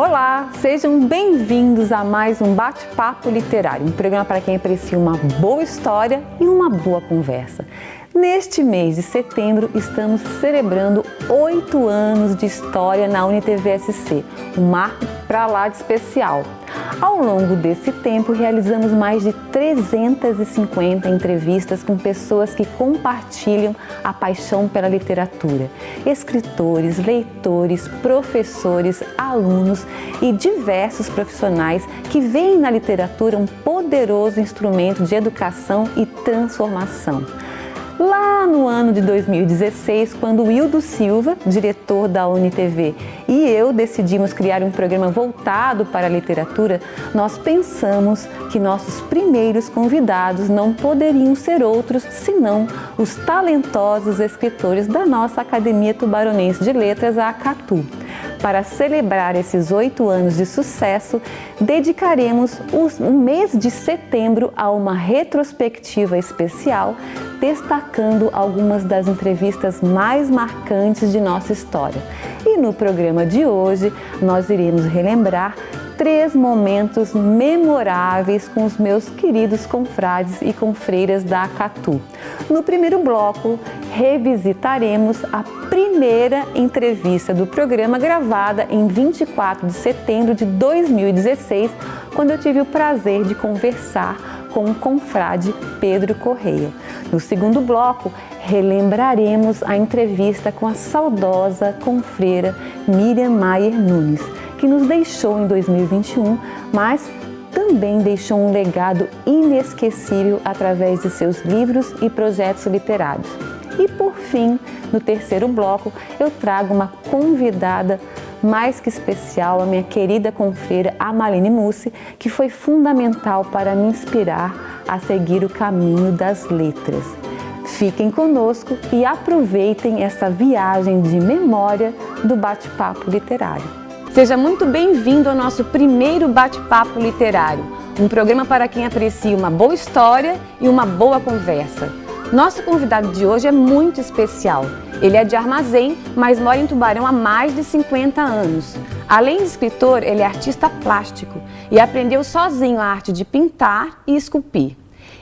Olá, sejam bem-vindos a mais um Bate-Papo Literário, um programa para quem aprecia uma boa história e uma boa conversa. Neste mês de setembro, estamos celebrando 8 anos de história na UniTV-SC, um marco pra lá de especial. Ao longo desse tempo, realizamos mais de 350 entrevistas com pessoas que compartilham a paixão pela literatura. Escritores, leitores, professores, alunos e diversos profissionais que veem na literatura um poderoso instrumento de educação e transformação. Lá no ano de 2016, quando Wildo Silva, diretor da UniTV, e eu decidimos criar um programa voltado para a literatura, nós pensamos que nossos primeiros convidados não poderiam ser outros senão os talentosos escritores da nossa Academia Tubaronense de Letras, a ACATU. Para celebrar esses 8 anos de sucesso, dedicaremos o mês de setembro a uma retrospectiva especial, destacando algumas das entrevistas mais marcantes de nossa história. E no programa de hoje, nós iremos relembrar 3 momentos memoráveis com os meus queridos confrades e confreiras da ACATU. No primeiro bloco, revisitaremos a primeira entrevista do programa gravada em 24 de setembro de 2016, quando eu tive o prazer de conversar com o confrade Pedro Correia. No segundo bloco, relembraremos a entrevista com a saudosa confreira Miriam Maier Nunes, que nos deixou em 2021, mas também deixou um legado inesquecível através de seus livros e projetos literários. E por fim, no terceiro bloco, eu trago uma convidada mais que especial, a minha querida confreira Amaline Mussi, que foi fundamental para me inspirar a seguir o caminho das letras. Fiquem conosco e aproveitem essa viagem de memória do Bate-Papo Literário. Seja muito bem-vindo ao nosso primeiro Bate-Papo Literário, um programa para quem aprecia uma boa história e uma boa conversa. Nosso convidado de hoje é muito especial. Ele é de Armazém, mas mora em Tubarão há mais de 50 anos. Além de escritor, ele é artista plástico e aprendeu sozinho a arte de pintar e esculpir.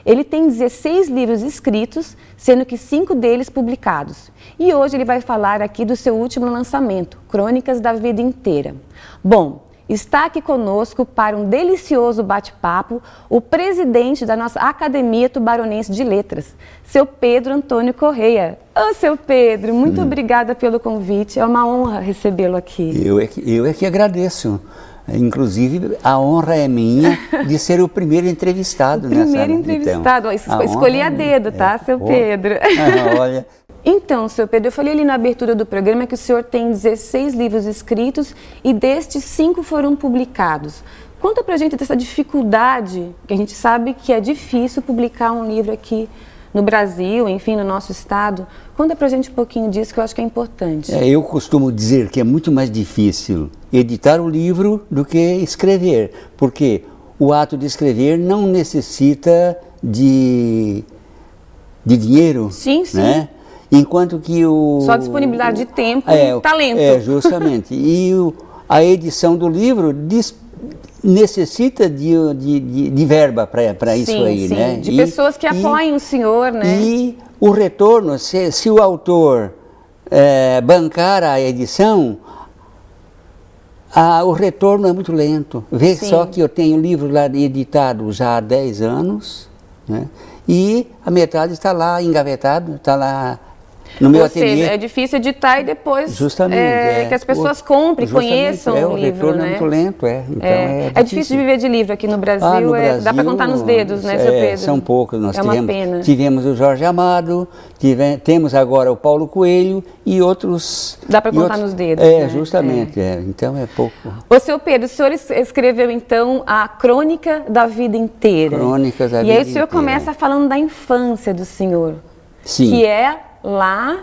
Ele tem 16 livros escritos, sendo que 5 deles publicados. E hoje ele vai falar aqui do seu último lançamento, Crônicas da Vida Inteira. Bom, está aqui conosco para um delicioso bate-papo o presidente da nossa Academia Tubaronense de Letras, seu Pedro Antônio Correia. Ô, seu Pedro, muito obrigada pelo convite, é uma honra recebê-lo aqui. Eu é que agradeço. Inclusive, a honra é minha de ser o primeiro entrevistado. O primeiro entrevistado, então, escolhi a dedo, tá, seu Pedro? Olha... Então, seu Pedro, eu falei ali na abertura do programa que o senhor tem 16 livros escritos e destes 5 foram publicados. Conta pra gente dessa dificuldade, que a gente sabe que é difícil publicar um livro aqui no Brasil, enfim, no nosso estado. Conta pra gente um pouquinho disso, que eu acho que é importante. Eu costumo dizer que é muito mais difícil editar o livro do que escrever, porque o ato de escrever não necessita de dinheiro. Sim, sim. Né? Enquanto que só disponibilidade de tempo e talento. Justamente. E a edição do livro necessita de verba para isso aí, sim. Né? De pessoas que apoiem o senhor, né? E o retorno, se o autor bancar a edição, o retorno é muito lento. Vê só que eu tenho livro lá editado já há 10 anos, né? E a metade está lá engavetado, está lá no meu ateliê. Ou seja, é difícil editar e depois que as pessoas comprem, conheçam o livro, retorno é muito lento, Então é difícil de viver de livro aqui no Brasil, no Brasil dá para contar nos dedos, né, seu Pedro? São poucos, nós uma pena. Tivemos o Jorge Amado, temos agora o Paulo Coelho e outros... Dá para contar nos dedos, né? Justamente, então é pouco. Ô, seu Pedro, o senhor escreveu então a Crônica da Vida Inteira. Crônicas da Vida Inteira. E aí o senhor começa falando da infância do senhor. Sim. Que é lá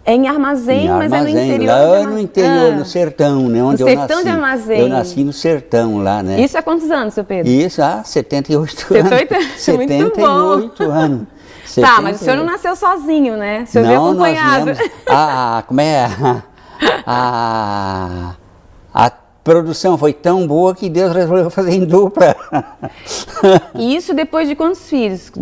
em Armazém, mas é no interior. Lá no interior, no sertão, né? Onde no sertão de Armazém. Eu nasci no sertão lá, né? Isso há quantos anos, seu Pedro? Isso há 78 anos. 78 anos. Tá, mas o senhor não nasceu sozinho, né? O senhor veio acompanhado. Como é? produção foi tão boa que Deus resolveu fazer em dupla. E isso depois de quantos filhos?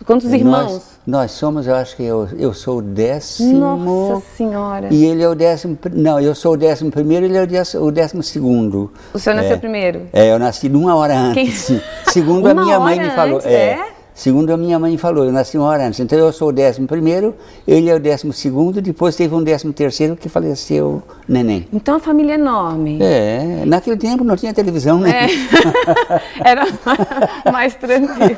Quantos irmãos? Nós somos, eu acho que eu sou o 10º. Nossa Senhora! E ele é o 10º. Não, eu sou o 11º, ele é o 12º. O senhor nasceu primeiro? Eu nasci uma hora antes. Segundo a minha mãe me falou. Segundo a minha mãe falou, eu nasci uma hora antes. Então eu sou o 11º, ele é o 12º, depois teve um 13º que faleceu neném. Então a família é enorme. Naquele tempo não tinha televisão, né? Era mais tranquilo.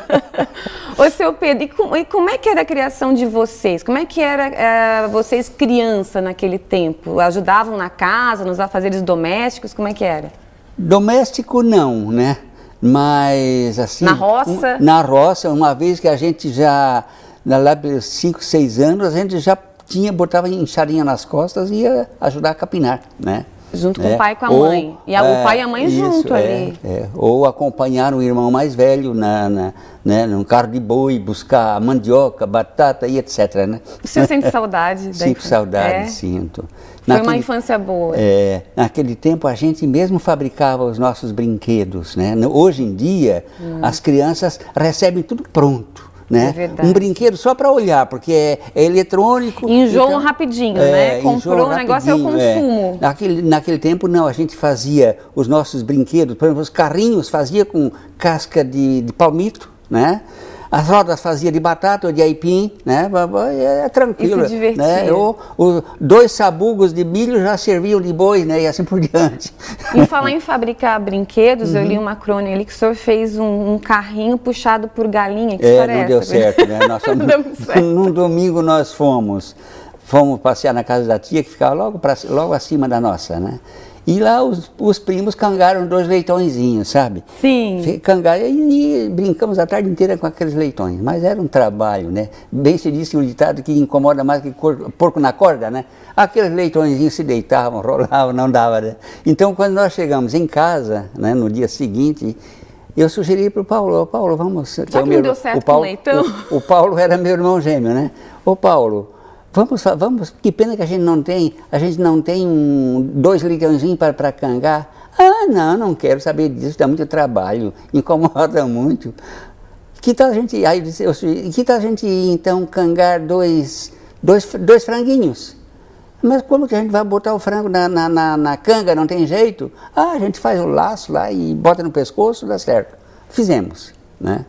Ô, seu Pedro, e como é que era a criação de vocês? Como é que era vocês criança naquele tempo? Ajudavam na casa, nos afazeres domésticos? Como é que era? Doméstico não, né? Mas assim... Na roça? Na roça, uma vez que a gente já, lá pelos 5, 6 anos, a gente já botava enxadinha nas costas e ia ajudar a capinar, né? Junto com o pai e com a mãe. E o pai e a mãe junto ali. Ou acompanhar o irmão mais velho num carro de boi, buscar mandioca, batata e etc. Né? O senhor sente saudade? Sinto saudade, sinto. Foi uma infância boa. Naquele tempo a gente mesmo fabricava os nossos brinquedos. Né? Hoje em dia as crianças recebem tudo pronto. Né? É verdade. Um brinquedo só para olhar, porque é eletrônico. Enjoam rapidinho, né? Comprou o negócio, é o consumo. Naquele tempo não, a gente fazia os nossos brinquedos, por exemplo, os carrinhos fazia com casca de palmito, né? As rodas fazia de batata ou de aipim, né? É tranquilo. E se divertia. Né? Ou 2 sabugos de milho já serviam de boi, né? E assim por diante. E falar em fabricar brinquedos, eu li uma crônica ali que o senhor fez um carrinho puxado por galinha. Que história é essa? Não deu certo, né? Num domingo nós fomos passear na casa da tia, que ficava logo acima da nossa, né? E lá os primos cangaram 2 leitõezinhos, sabe? Sim. Cangaram e brincamos a tarde inteira com aqueles leitões. Mas era um trabalho, né? Bem se disse o ditado que incomoda mais que porco na corda, né? Aqueles leitõezinhos se deitavam, rolavam, não dava, né? Então, quando nós chegamos em casa, né, no dia seguinte, eu sugeri para o Paulo, vamos... Já que não deu certo com o leitão? O Paulo era meu irmão gêmeo, né? Ô Paulo... Vamos, que pena que a gente não tem 2 leitãozinhos para cangar. Não quero saber disso, dá muito trabalho, incomoda muito. Que tal a gente então cangar 2 franguinhos? Mas como que a gente vai botar o frango na canga, não tem jeito? A gente faz o laço lá e bota no pescoço, dá certo. Fizemos, né?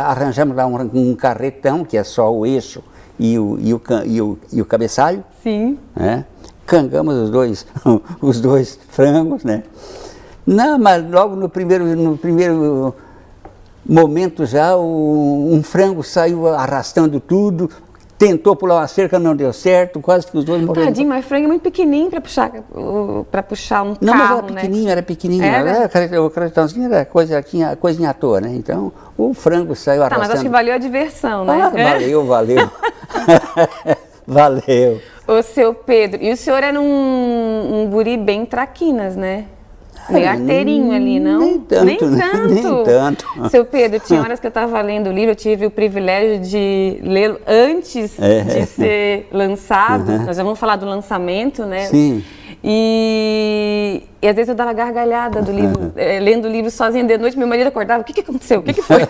Arranjamos lá um carretão, que é só o eixo, e o cabeçalho. Sim. Né? Cangamos os dois frangos, né? Não, mas logo no primeiro momento já um frango saiu arrastando tudo, tentou pular uma cerca, não deu certo, quase que os dois morreram. Tadinho, mas frango é muito pequenininho para puxar um carro, não, mas era pequenininho, o carretãozinho era coisinha à toa, né? Então, o frango saiu arrastando. Mas acho que valeu a diversão, né? Valeu. Valeu. Ô, seu Pedro, e o senhor era um guri bem traquinas, né? Meio arteirinho ali, não? Nem tanto. Seu Pedro, tinha horas que eu estava lendo o livro, eu tive o privilégio de lê-lo antes de ser lançado. Nós já vamos falar do lançamento, né? Sim. E às vezes eu dava gargalhada do livro, lendo o livro sozinha de noite, meu marido acordava, o que aconteceu? O que foi?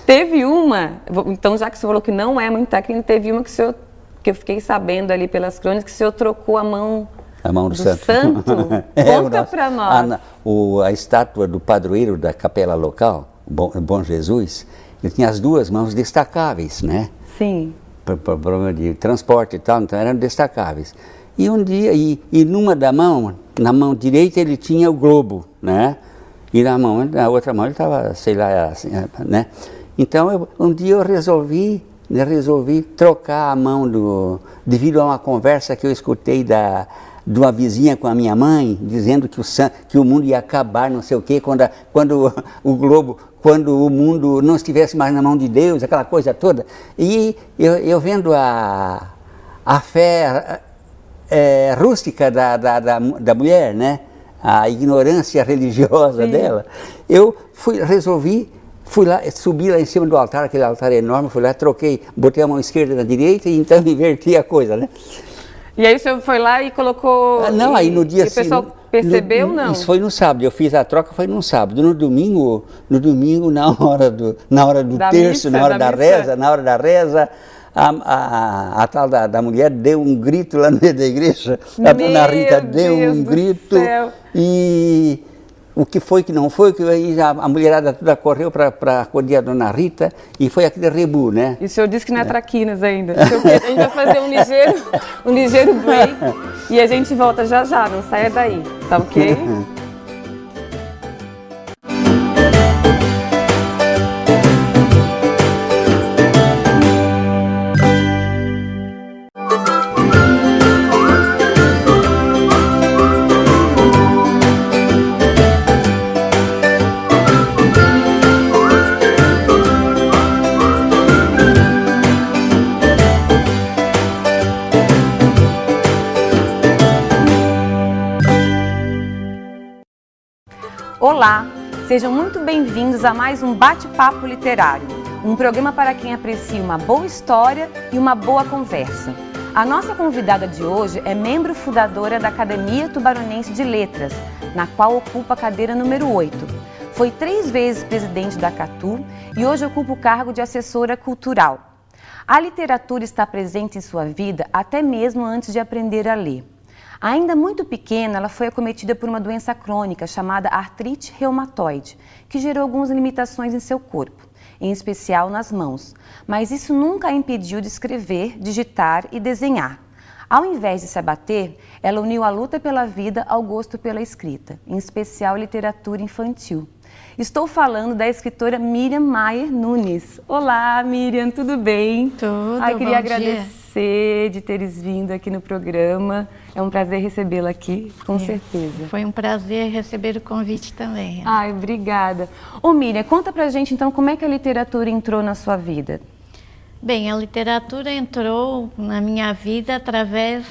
Teve uma, então já que o senhor falou que não é muito taquino, teve uma que eu fiquei sabendo ali pelas crônicas, que o senhor trocou a mão do santo. Conta para nós. A estátua do padroeiro da capela local, Bom Jesus, ele tinha as 2 mãos destacáveis, né? Sim. Para problema de transporte e tal, então eram destacáveis. E um dia, na mão direita ele tinha o globo, né? E na outra mão ele estava, sei lá, assim, né? Então um dia eu resolvi trocar a mão devido a uma conversa que eu escutei de uma vizinha com a minha mãe, dizendo que o mundo ia acabar, não sei o quê, quando o mundo não estivesse mais na mão de Deus, aquela coisa toda. E eu vendo a fé rústica da mulher, né? A ignorância religiosa dela, eu resolvi lá, subi lá em cima do altar, aquele altar enorme, fui lá, troquei, botei a mão esquerda na direita e então inverti a coisa, né? E aí o senhor foi lá e colocou... Aí no dia seguinte... O Percebeu, não? Isso foi no sábado, eu fiz a troca, foi no sábado. No domingo na hora do Da terço, missa, na hora da da missa. reza, na hora da reza, a tal da mulher deu um grito lá no meio da igreja, a dona Rita deu Deus um do grito céu. e o que foi que não foi, que aí a mulherada toda correu para acudir a dona Rita e foi aquele rebu, né? E o senhor disse que não é traquinas ainda. A gente vai fazer um ligeiro break e a gente volta já já, não saia daí, tá ok? Olá, sejam muito bem-vindos a mais um Bate-Papo Literário, um programa para quem aprecia uma boa história e uma boa conversa. A nossa convidada de hoje é membro fundadora da Academia Tubaronense de Letras, na qual ocupa a cadeira número 8. Foi 3 vezes presidente da CATU e hoje ocupa o cargo de assessora cultural. A literatura está presente em sua vida até mesmo antes de aprender a ler. Ainda muito pequena, ela foi acometida por uma doença crônica chamada artrite reumatoide, que gerou algumas limitações em seu corpo, em especial nas mãos. Mas isso nunca a impediu de escrever, digitar e desenhar. Ao invés de se abater, ela uniu a luta pela vida ao gosto pela escrita, em especial literatura infantil. Estou falando da escritora Miriam Maier Nunes. Olá, Miriam, tudo bem? Tudo, Queria bom agradecer de teres vindo aqui no programa. É um prazer recebê-la aqui, com certeza. Foi um prazer receber o convite também. Ai, obrigada. Ô, Miriam, conta pra gente então como é que a literatura entrou na sua vida. Bem, a literatura entrou na minha vida através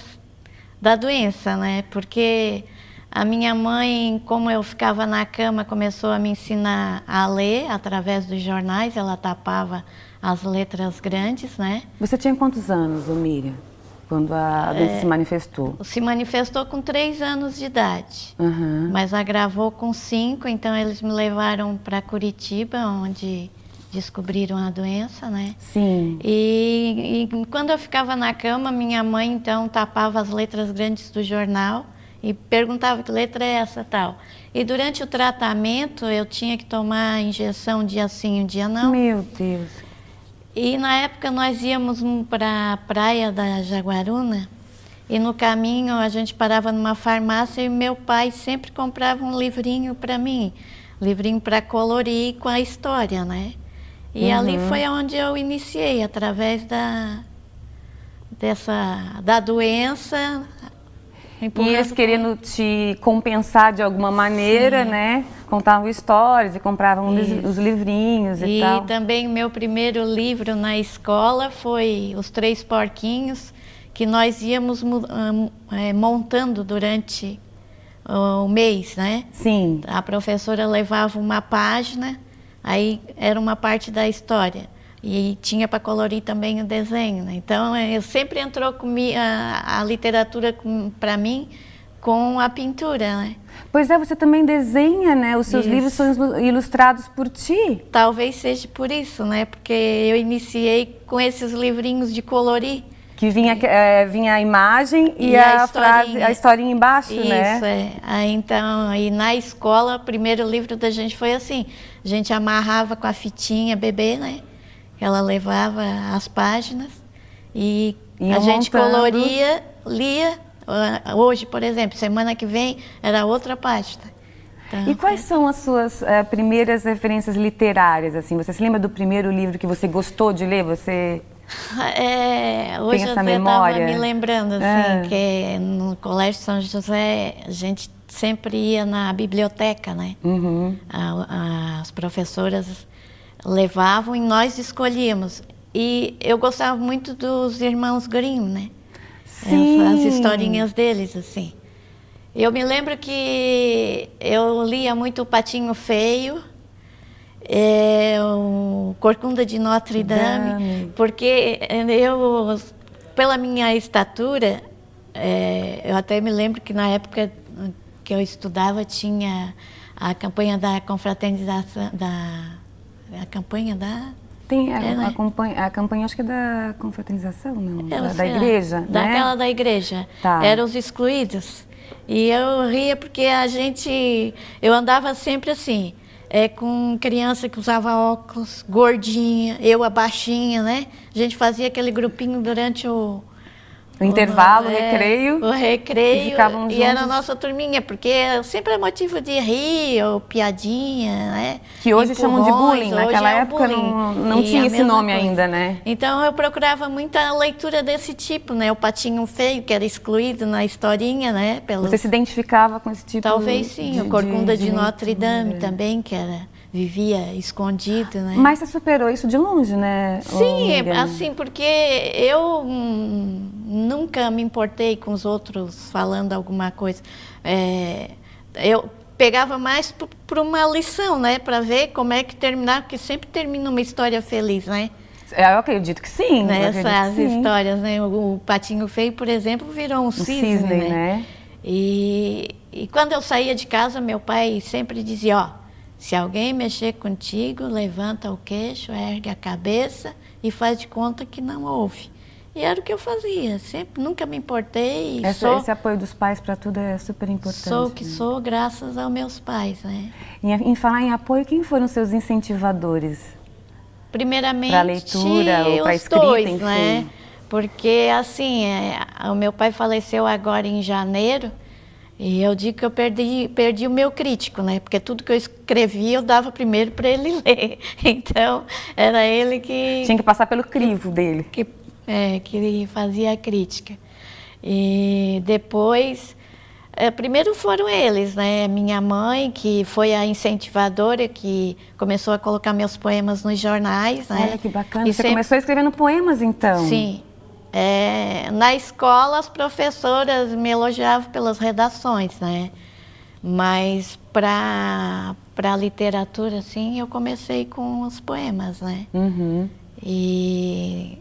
da doença, né? Porque a minha mãe, como eu ficava na cama, começou a me ensinar a ler através dos jornais. Ela tapava as letras grandes, né? Você tinha quantos anos, ô Miriam, quando a doença se manifestou? Se manifestou com 3 anos de idade, Uhum. mas agravou com 5, então eles me levaram para Curitiba, onde descobriram a doença, né? Sim. E quando eu ficava na cama, minha mãe então tapava as letras grandes do jornal e perguntava que letra é essa, tal. E durante o tratamento eu tinha que tomar injeção um dia sim, um dia não. Meu Deus. E na época nós íamos para a praia da Jaguaruna e no caminho a gente parava numa farmácia e meu pai sempre comprava um livrinho para mim, livrinho para colorir com a história, né? E ali foi onde eu iniciei, através da doença. E eles querendo te compensar de alguma maneira, né? Contavam histórias e compravam os livrinhos e tal. E também meu primeiro livro na escola foi Os Três Porquinhos, que nós íamos montando durante o mês, né? Sim. A professora levava uma página, aí era uma parte da história. E tinha para colorir também o desenho, né? Então, eu sempre entrou a literatura para mim com a pintura, né? Pois é, você também desenha, né? Os seus Isso. livros são ilustrados por ti. Talvez seja por isso, né? Porque eu iniciei com esses livrinhos de colorir. Que vinha a imagem e a frase, a historinha embaixo, né? Isso, é. Aí, então, aí na escola, o primeiro livro da gente foi assim. A gente amarrava com a fitinha bebê, né? Ela levava as páginas e a gente coloria, lia. Hoje, por exemplo, semana que vem, era outra página. Então, E quais são as suas primeiras referências literárias? Assim? Você se lembra do primeiro livro que você gostou de ler? Você hoje tem essa eu memória? estava me lembrando, assim, que no Colégio São José, a gente sempre ia na biblioteca, né? Uhum. As professoras levavam e nós escolhíamos. E eu gostava muito dos irmãos Grimm, né? Sim. As historinhas deles, assim. Eu me lembro que eu lia muito o Patinho Feio, o Corcunda de Notre Dame, porque eu, pela minha estatura, eu até me lembro que na época que eu estudava tinha a campanha da confraternização, a campanha da... Tem a campanha, acho que é da confraternização, não? Da igreja, né? Daquela da igreja. Tá. Eram os excluídos. E eu ria porque eu andava sempre assim, com criança que usava óculos, gordinha, eu a baixinha, né? A gente fazia aquele grupinho durante o intervalo, o recreio. O recreio. E ficavam juntos. E era a nossa turminha, porque sempre é motivo de rir, ou piadinha, né? Que hoje chamam de bullying, naquela é época não tinha esse nome ainda, né? Então eu procurava muita leitura desse tipo, né? O Patinho Feio, que era excluído na historinha, né? Você se identificava com esse tipo Talvez sim, o Corcunda de Notre Dame também, que vivia escondido, né? Mas você superou isso de longe, né? Sim, assim, porque eu nunca me importei com os outros falando alguma coisa. Eu pegava mais por uma lição, né? Para ver como é que terminar, porque sempre termina uma história feliz, né? Eu acredito que sim. Né? Essas histórias, né? O Patinho Feio, por exemplo, virou um cisne, né? E quando eu saía de casa, meu pai sempre dizia, ó, se alguém mexer contigo, levanta o queixo, ergue a cabeça e faz de conta que não ouve. E era o que eu fazia, sempre, nunca me importei. Esse apoio dos pais para tudo é super importante. Sou o que sou graças aos meus pais, né? Em falar em apoio, quem foram seus incentivadores? Primeiramente, para leitura ou para escrita, dois, enfim. né? Porque, assim, o meu pai faleceu agora em janeiro, e eu digo que eu perdi o meu crítico, né? Porque tudo que eu escrevia eu dava primeiro para ele ler. Então, era ele que... Tinha que passar pelo crivo dele. Que fazia a crítica. E depois, primeiro foram eles, né? Minha mãe, que foi a incentivadora, que começou a colocar meus poemas nos jornais, né? Olha que bacana. Você começou escrevendo poemas, então? Sim. Na escola, as professoras me elogiavam pelas redações, né? Mas para a literatura, assim, eu comecei com os poemas, né? Uhum. E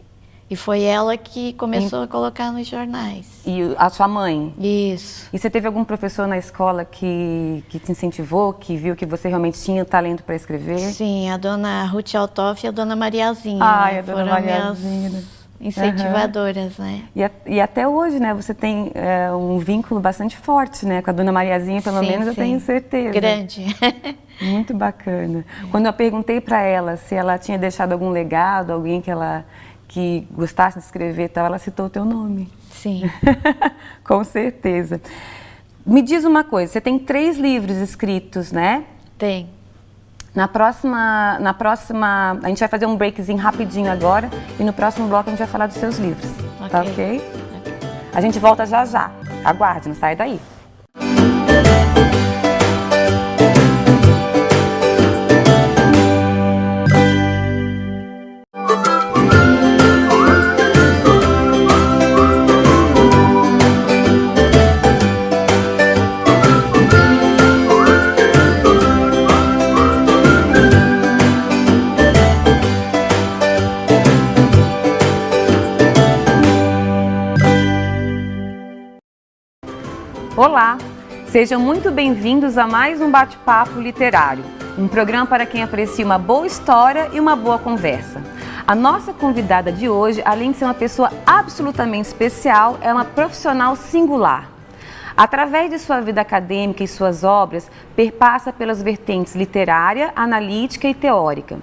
foi ela que começou a colocar nos jornais. E a sua mãe? Isso. E você teve algum professor na escola que te incentivou, que viu que você realmente tinha talento para escrever? Sim, a dona Ruth Altoff e a dona Mariazinha. Ai, né? a dona Mariazinha. Minhas incentivadoras, né? E até hoje, né, você tem um vínculo bastante forte, né, com a dona Mariazinha, pelo menos eu tenho certeza. Grande. Muito bacana. Quando eu perguntei para ela se ela tinha deixado algum legado, alguém que gostasse de escrever, tal, ela citou o teu nome. Sim. Com certeza. Me diz uma coisa, você tem 3 livros escritos, né? Tem. Na próxima, a gente vai fazer um breakzinho rapidinho agora e no próximo bloco a gente vai falar dos seus livros, tá ok? A gente volta já já. Aguarde, não sai daí. Olá, sejam muito bem-vindos a mais um bate-papo literário, um programa para quem aprecia uma boa história e uma boa conversa. A nossa convidada de hoje, além de ser uma pessoa absolutamente especial, é uma profissional singular. Através de sua vida acadêmica e suas obras, perpassa pelas vertentes literária, analítica e teórica.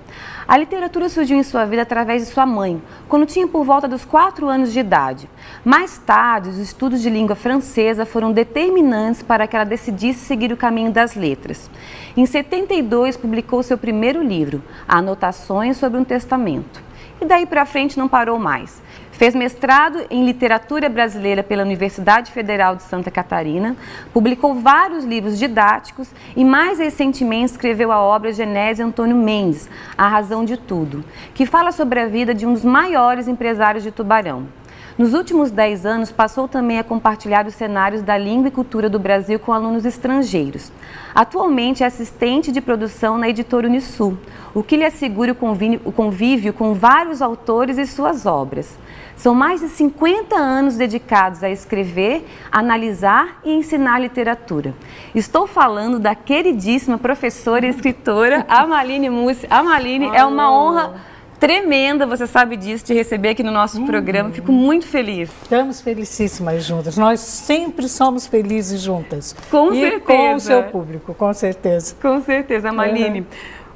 A literatura surgiu em sua vida através de sua mãe, quando tinha por volta dos 4 anos de idade. Mais tarde, os estudos de língua francesa foram determinantes para que ela decidisse seguir o caminho das letras. Em 72, publicou seu primeiro livro, Anotações sobre um Testamento. E daí para frente não parou mais. Fez mestrado em literatura brasileira pela Universidade Federal de Santa Catarina, publicou vários livros didáticos e mais recentemente escreveu a obra Genésio Antônio Mendes, A Razão de Tudo, que fala sobre a vida de um dos maiores empresários de Tubarão. Nos últimos 10 anos, passou também a compartilhar os cenários da língua e cultura do Brasil com alunos estrangeiros. Atualmente é assistente de produção na editora Unisul, o que lhe assegura o convívio com vários autores e suas obras. São mais de 50 anos dedicados a escrever, analisar e ensinar literatura. Estou falando da queridíssima professora e escritora Amaline Mussi. Amaline, é uma honra tremenda, você sabe disso, te receber aqui no nosso programa. Fico muito feliz. Estamos felicíssimas juntas. Nós sempre somos felizes juntas. Com e certeza. Com o seu público, com certeza. Com certeza, Amaline.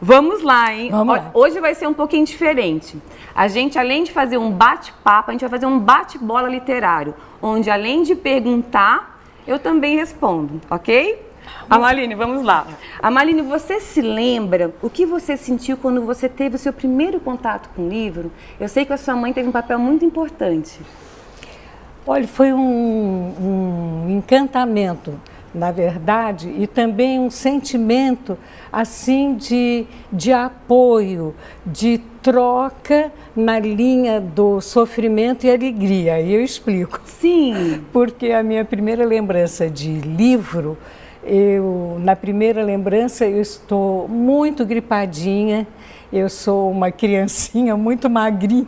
Vamos lá, hein? Vamos lá. Hoje vai ser um pouquinho diferente. A gente, além de fazer um bate-papo, a gente vai fazer um bate-bola literário, onde além de perguntar, eu também respondo, ok? Amaline, vamos lá. Amaline, você se lembra o que você sentiu quando você teve o seu primeiro contato com o livro? Eu sei que a sua mãe teve um papel muito importante. Olha, foi um encantamento, na verdade, e também um sentimento assim de apoio, de troca na linha do sofrimento e alegria. E eu explico. Sim. Porque a minha primeira lembrança de livro, na primeira lembrança eu estou muito gripadinha, eu sou uma criancinha muito magrinha,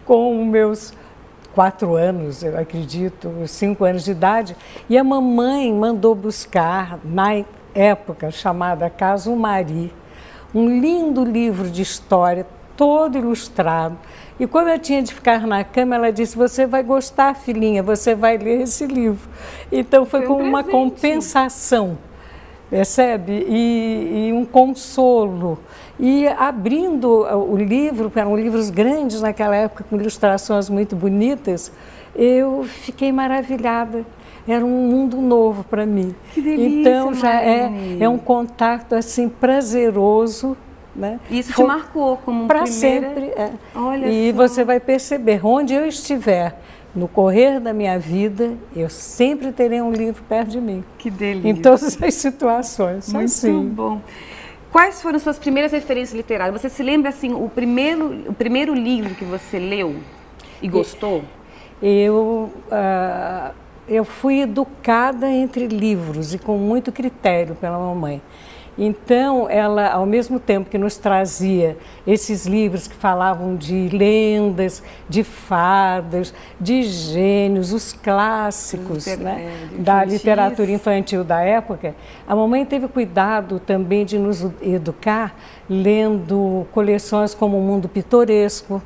com meus 4 anos, eu acredito, 5 anos de idade, e a mamãe mandou buscar, na época chamada Caso Mari, um lindo livro de história, todo ilustrado. E como eu tinha de ficar na cama, ela disse, você vai gostar, filhinha, você vai ler esse livro. Então foi como uma compensação, percebe? E um consolo. E abrindo o livro, eram livros grandes naquela época, com ilustrações muito bonitas, eu fiquei maravilhada. Era um mundo novo para mim. Que delícia, então já Marilene. é um contato assim prazeroso, né? Isso te marcou como para primeira... sempre. Olha e só. você vai perceber, onde eu estiver, no correr da minha vida, eu sempre terei um livro perto de mim. Que delícia. Em todas as situações. Muito assim. bom. Quais foram suas primeiras referências literárias? Você se lembra assim o primeiro livro que você leu e gostou? Eu fui educada entre livros e com muito critério pela mamãe. Então, ela, ao mesmo tempo que nos trazia esses livros que falavam de lendas, de fadas, de gênios, os clássicos, né, da literatura infantil da época, a mamãe teve cuidado também de nos educar lendo coleções como O Mundo Pitoresco,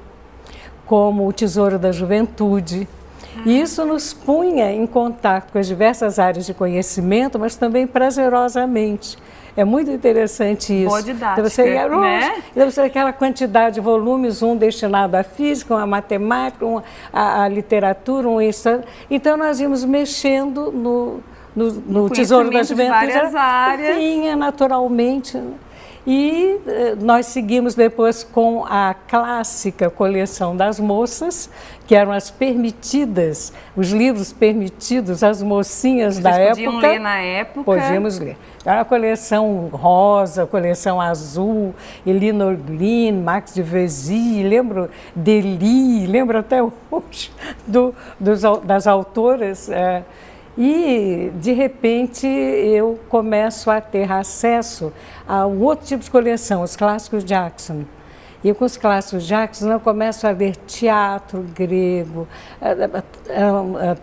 como O Tesouro da Juventude. E isso nos punha em contato com as diversas áreas de conhecimento, mas também prazerosamente. É muito interessante isso. Boa didática, então você ia, né? Então você aquela quantidade de volumes, um destinado à física, um à matemática, um à literatura, um história. Então nós íamos mexendo no Tesouro da Juventude. De várias áreas. Vinha naturalmente. E nós seguimos depois com a clássica coleção das moças, que eram as permitidas, os livros permitidos às mocinhas da época. Vocês podiam ler na época? Podíamos ler. Era a coleção rosa, a coleção azul, Elinor Glyn, Max de Vezy, lembro Deli, lembro até hoje das autoras. E, de repente, eu começo a ter acesso a um outro tipo de coleção, os clássicos Jackson. E com os clássicos Jackson eu começo a ler teatro grego,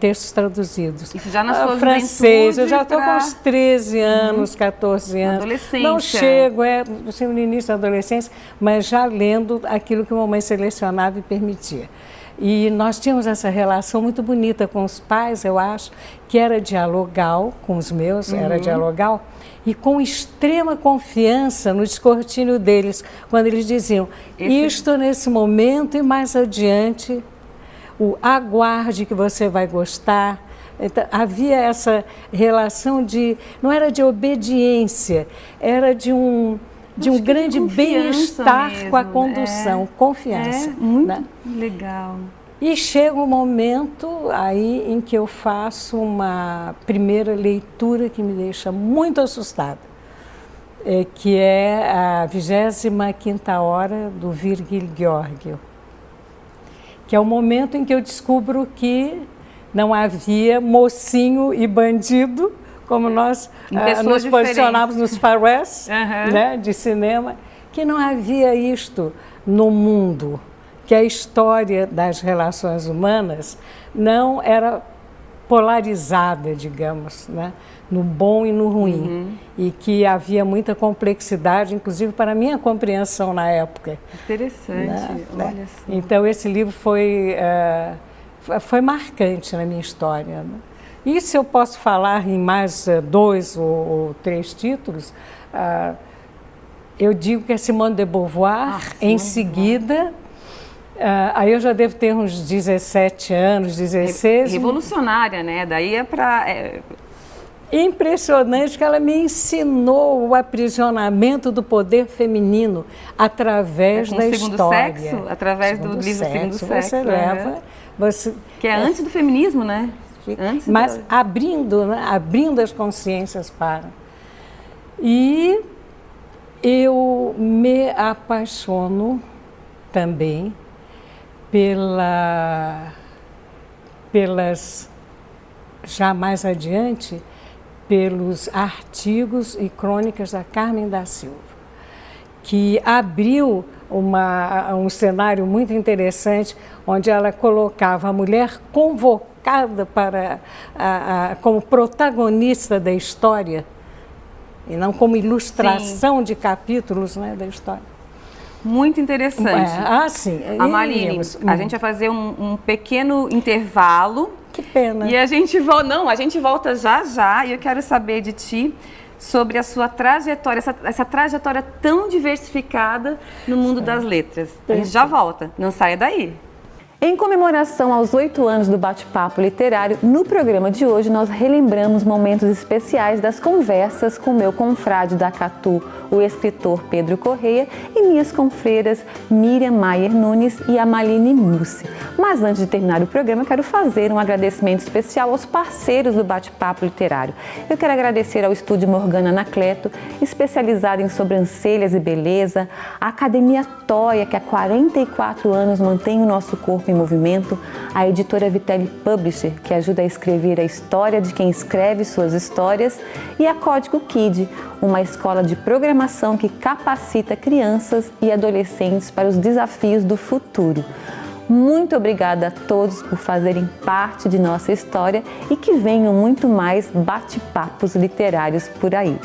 textos traduzidos. Isso já na sua francês, eu já estou pra... com uns 13 anos, 14 anos. Adolescência. Não chego, no início da adolescência, mas já lendo aquilo que a mamãe selecionava e permitia. E nós tínhamos essa relação muito bonita com os pais, eu acho, que era dialogal, com os meus, era dialogal, e com extrema confiança no descortínio deles, quando eles diziam, isto nesse momento e mais adiante, aguarde que você vai gostar. Então, havia essa relação não era de obediência, era de um grande bem-estar com a condução, confiança. Muito legal. E chega um momento aí em que eu faço uma primeira leitura que me deixa muito assustada, que é a 25ª hora do Virgil Giorgio, que é o momento em que eu descubro que não havia mocinho e bandido, como nós nos posicionávamos nos faroés, né, de cinema, que não havia isto no mundo, que a história das relações humanas não era polarizada, digamos, né, no bom e no ruim, e que havia muita complexidade, inclusive para a minha compreensão na época. Interessante, olha só. Então esse livro foi marcante na minha história, né? E se eu posso falar em mais 2 ou 3 títulos, eu digo que é Simone de Beauvoir, em seguida, aí eu já devo ter uns 17 anos, 16. Revolucionária, né? Daí é para... Impressionante que ela me ensinou o aprisionamento do poder feminino através da história. Sexo, através do livro Segundo Sexo. Você leva... que é antes do feminismo, né? Mas abrindo, né? Abrindo as consciências para. E eu me apaixono também pelas, já mais adiante, pelos artigos e crônicas da Carmen da Silva, que abriu um cenário muito interessante, onde ela colocava a mulher convocada como protagonista da história, e não como ilustração de capítulos, né, da história. Muito interessante. Sim. Amaline, a gente vai fazer um pequeno intervalo. Que pena. E a gente volta já já, e eu quero saber de ti sobre a sua trajetória, essa trajetória tão diversificada no mundo das letras. A gente já volta, não saia daí. Em comemoração aos 8 anos do Bate-Papo Literário, no programa de hoje nós relembramos momentos especiais das conversas com meu confrade da Catu, o escritor Pedro Correia, e minhas confreiras Miriam Maier Nunes e Amaline Mussi. Mas antes de terminar o programa, eu quero fazer um agradecimento especial aos parceiros do Bate-Papo Literário. Eu quero agradecer ao Estúdio Morgana Anacleto, especializado em sobrancelhas e beleza, a Academia Toia, que há 44 anos mantém o nosso corpo em movimento, a editora Vitelli Publisher, que ajuda a escrever a história de quem escreve suas histórias, e a Código Kid, uma escola de programação que capacita crianças e adolescentes para os desafios do futuro. Muito obrigada a todos por fazerem parte de nossa história e que venham muito mais bate-papos literários por aí.